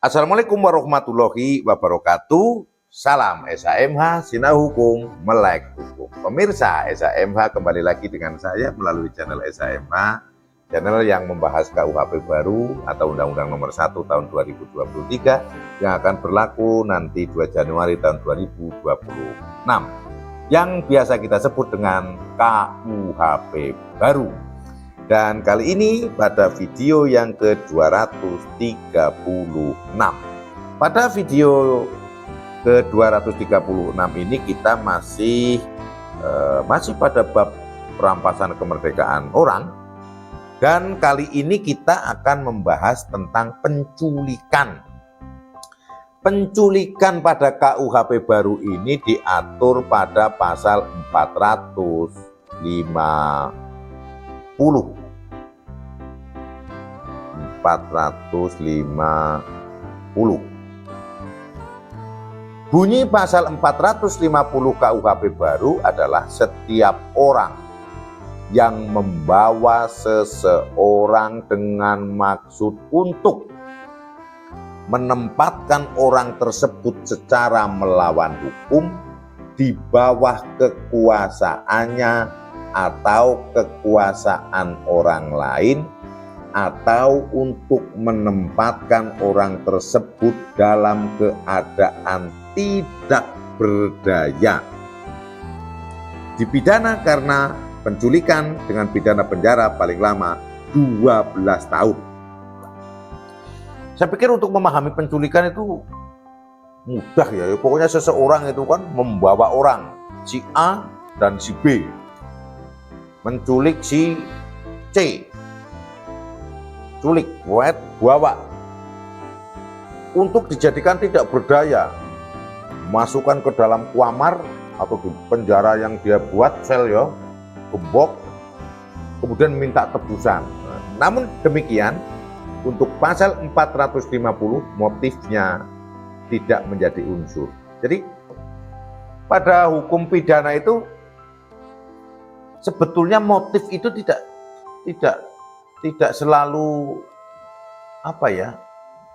Assalamualaikum warahmatullahi wabarakatuh. Salam SHMH, Sinau Hukum, Melek Hukum. Pemirsa SHMH, kembali lagi dengan saya melalui channel SHMH, channel yang membahas KUHP baru atau Undang-Undang Nomor 1 tahun 2023 yang akan berlaku nanti 2 Januari tahun 2026 yang biasa kita sebut dengan KUHP baru. Dan kali ini pada video yang ke-236. Pada video ke-236 ini kita masih pada bab perampasan kemerdekaan orang. Dan kali ini kita akan membahas tentang penculikan. Penculikan pada KUHP baru ini diatur pada pasal 450. Bunyi pasal 450 KUHP baru adalah setiap orang yang membawa seseorang dengan maksud untuk menempatkan orang tersebut secara melawan hukum di bawah kekuasaannya atau kekuasaan orang lain, atau untuk menempatkan orang tersebut dalam keadaan tidak berdaya, dipidana karena penculikan dengan pidana penjara paling lama 12 tahun. Saya pikir untuk memahami penculikan itu mudah ya. Pokoknya seseorang itu kan membawa orang, si A dan si B, menculik si C, culik, bawa untuk dijadikan tidak berdaya, masukkan ke dalam kamar atau di penjara yang dia buat, sel ya, gembok, kemudian minta tebusan. Namun demikian, untuk pasal 450 motifnya tidak menjadi unsur. Jadi pada hukum pidana itu sebetulnya motif itu tidak selalu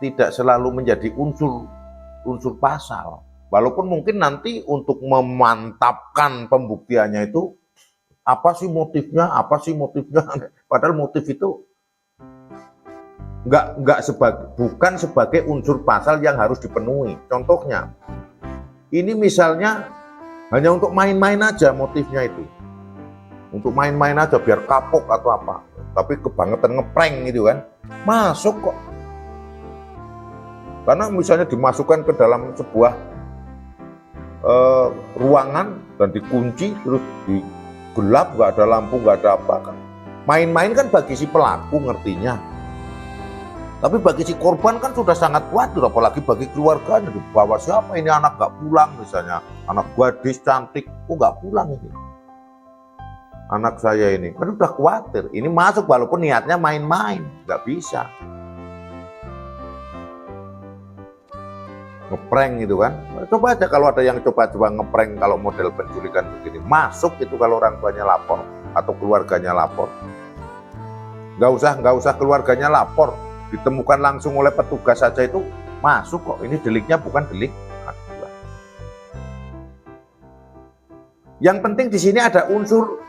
tidak selalu menjadi unsur pasal. Walaupun mungkin nanti untuk memantapkan pembuktiannya itu apa sih motifnya, padahal motif itu bukan sebagai unsur pasal yang harus dipenuhi. Contohnya, ini misalnya hanya untuk main-main aja motifnya itu, untuk main-main aja biar kapok atau apa, tapi kebangetan ngeprank gitu kan, masuk kok. Karena misalnya dimasukkan ke dalam sebuah ruangan dan dikunci, terus digelap, nggak ada lampu, nggak ada apa kan. Main-main kan bagi si pelaku ngertinya, tapi bagi si korban kan sudah sangat khawatir, apalagi bagi keluarganya. Dibawa siapa ini, anak nggak pulang misalnya, anak gadis cantik kok nggak pulang ini, anak saya ini kan udah khawatir. Ini masuk walaupun niatnya main-main, nggak bisa. Ngeprank gitu kan. Coba aja kalau ada yang coba-coba ngeprank kalau model penculikan begini, masuk itu kalau orang tuanya lapor atau keluarganya lapor. Nggak usah keluarganya lapor, ditemukan langsung oleh petugas saja itu masuk kok. Ini deliknya bukan delik aduan. Yang penting di sini ada unsur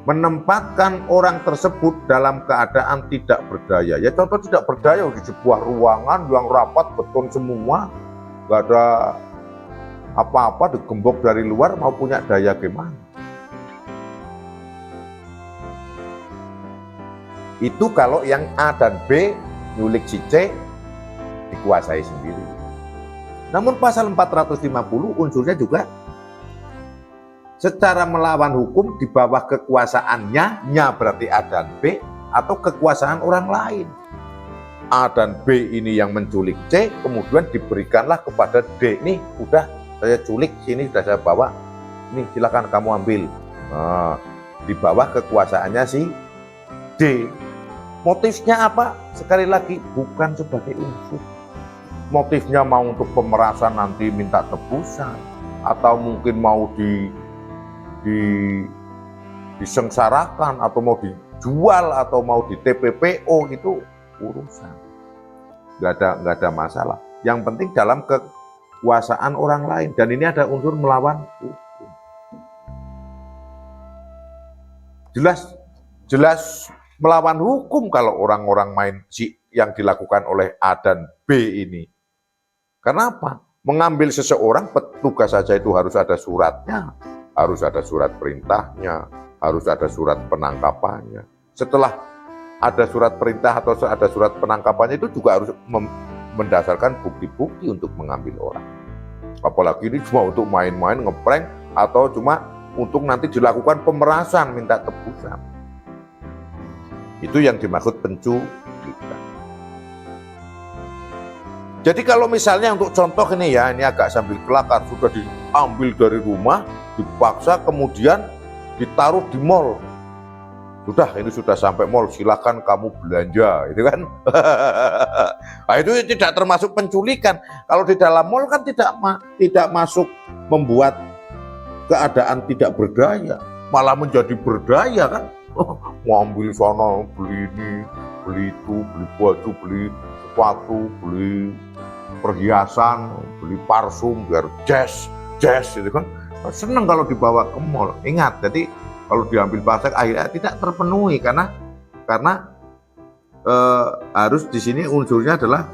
menempatkan orang tersebut dalam keadaan tidak berdaya. Ya contoh tidak berdaya di sebuah ruangan yang rapat beton semua, nggak ada apa-apa, digembok dari luar, mau punya daya gimana? Itu kalau yang A dan B nyulik si C dikuasai sendiri. Namun pasal 450 unsurnya juga secara melawan hukum di bawah kekuasaannya, nya berarti A dan B, atau kekuasaan orang lain. A dan B ini yang menculik C, kemudian diberikanlah kepada D. Nih udah saya culik, sini sudah saya bawa, nih silakan kamu ambil. Nah, di bawah kekuasaannya si D. Motifnya apa? Sekali lagi bukan sebagai unsur. Motifnya mau untuk pemerasan, nanti minta tebusan, atau mungkin mau disengsarakan, atau mau dijual, atau mau di TPPO, itu urusan. nggak ada masalah. Yang penting dalam kekuasaan orang lain, dan ini ada unsur melawan hukum. Jelas melawan hukum kalau orang-orang main yang dilakukan oleh A dan B ini. Karena apa? Mengambil seseorang, petugas saja itu harus ada suratnya, harus ada surat perintahnya, harus ada surat penangkapannya. Setelah ada surat perintah atau ada surat penangkapannya, itu juga harus mendasarkan bukti-bukti untuk mengambil orang. Apalagi ini cuma untuk main-main, ngeprank, atau cuma untuk nanti dilakukan pemerasan, minta tebusan. Itu yang dimaksud penculikan. Jadi kalau misalnya untuk contoh ini ya, ini agak sambil kelakar, sudah diambil dari rumah, dipaksa kemudian ditaruh di mall. Sudah, ini sudah sampai mall, silakan kamu belanja, itu kan. Nah, itu tidak termasuk penculikan. Kalau di dalam mall kan tidak masuk membuat keadaan tidak berdaya, malah menjadi berdaya kan. Ngambil sana, beli ini, beli itu, beli baju, beli sepatu, beli perhiasan, beli parfum, biar jazz gitu kan. Senang kalau dibawa ke mall. Ingat, jadi kalau diambil paksa akhirnya tidak terpenuhi karena harus di sini unsurnya adalah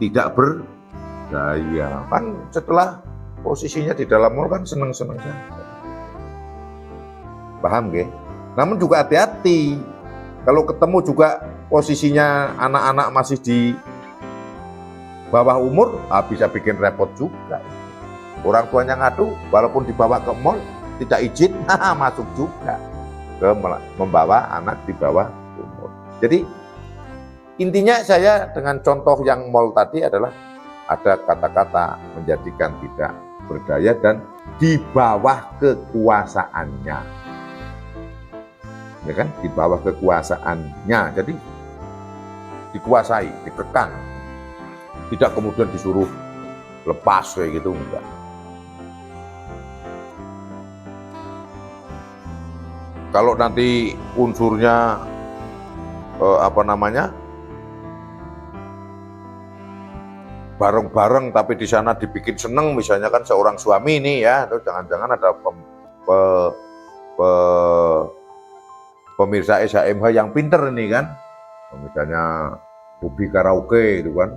tidak berdaya. Kan setelah posisinya di dalam mall kan senang-senang saja. Paham nggih? Namun juga hati-hati. Kalau ketemu juga posisinya anak-anak masih di bawah umur, bisa bikin repot juga. Orang tuanya ngadu, walaupun dibawa ke mall, tidak izin, masuk juga ke membawa anak di bawah umur. Jadi intinya saya dengan contoh yang mall tadi adalah ada kata-kata menjadikan tidak berdaya dan di bawah kekuasaannya. Ya kan, di bawah kekuasaannya. Jadi dikuasai, dikekang. Tidak kemudian disuruh lepas kayak gitu, enggak. Kalau nanti unsurnya bareng-bareng tapi di sana dibikin seneng, misalnya kan seorang suami ini ya, atau jangan-jangan ada pemirsa SHMH yang pinter ini kan, misalnya hobi karaoke itu kan,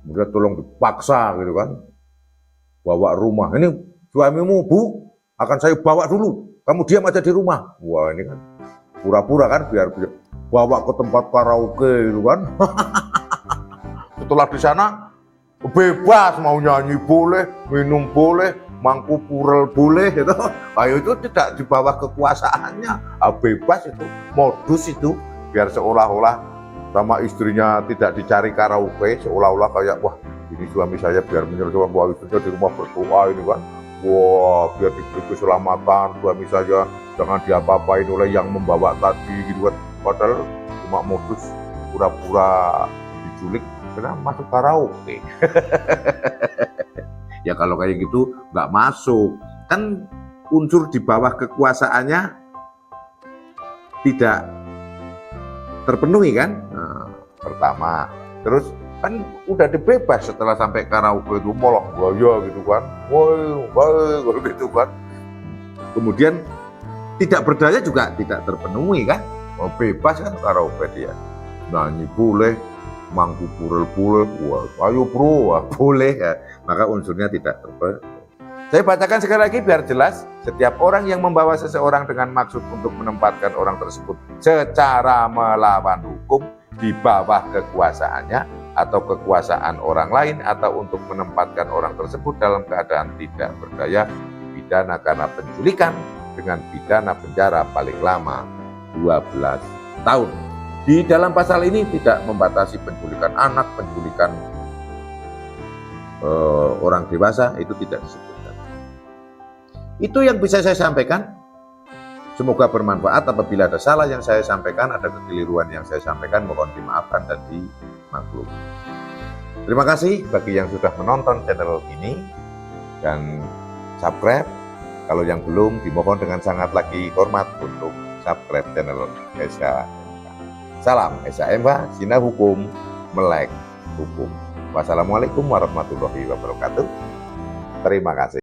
kemudian tolong dipaksa gitu kan, bawa rumah, ini suamimu Bu, akan saya bawa dulu, kamu diam aja di rumah. Wah ini kan pura-pura kan, biar bawa ke tempat karaoke itu kan. Setelah di sana bebas, mau nyanyi boleh, minum boleh, mangku purel boleh gitu. Ayo itu tidak di bawah kekuasaannya, bebas itu, modus itu, biar seolah-olah sama istrinya tidak dicari karaoke, seolah-olah kayak wah ini suami saya biar menyelesaikan, wah istrinya di rumah berdoa ini kan, wah biar diberi keselamatan suami saya, jangan diapa-apain oleh yang membawa tadi gitu kan. Padahal cuma modus pura-pura diculik karena masuk karaoke. Ya kalau kayak gitu nggak masuk, kan unsur di bawah kekuasaannya tidak terpenuhi kan. Nah, pertama, terus kan udah dibebas setelah sampai karaoke itu malah gaya gitu kan, woi gitu kan. Kemudian tidak berdaya juga tidak terpenuhi kan, bebas kan karaoke dia, nyanyi boleh, mangku purel boleh, wah ayo bro, wah, boleh ya, maka unsurnya tidak terpenuhi. Saya bacakan sekali lagi biar jelas. Setiap orang yang membawa seseorang dengan maksud untuk menempatkan orang tersebut secara melawan hukum di bawah kekuasaannya atau kekuasaan orang lain, atau untuk menempatkan orang tersebut dalam keadaan tidak berdaya, pidana karena penculikan dengan pidana penjara paling lama 12 tahun. Di dalam pasal ini tidak membatasi penculikan anak, penculikan orang dewasa, itu tidak disebutkan. Itu yang bisa saya sampaikan. Semoga bermanfaat. Apabila ada salah yang saya sampaikan, ada kekeliruan yang saya sampaikan, mohon dimaafkan dan dimaklumi. Terima kasih bagi yang sudah menonton channel ini dan subscribe. Kalau yang belum, dimohon dengan sangat lagi hormat untuk subscribe channel SHMH. Salam SHMH, Sina Hukum, Melek Hukum. Wassalamualaikum warahmatullahi wabarakatuh. Terima kasih.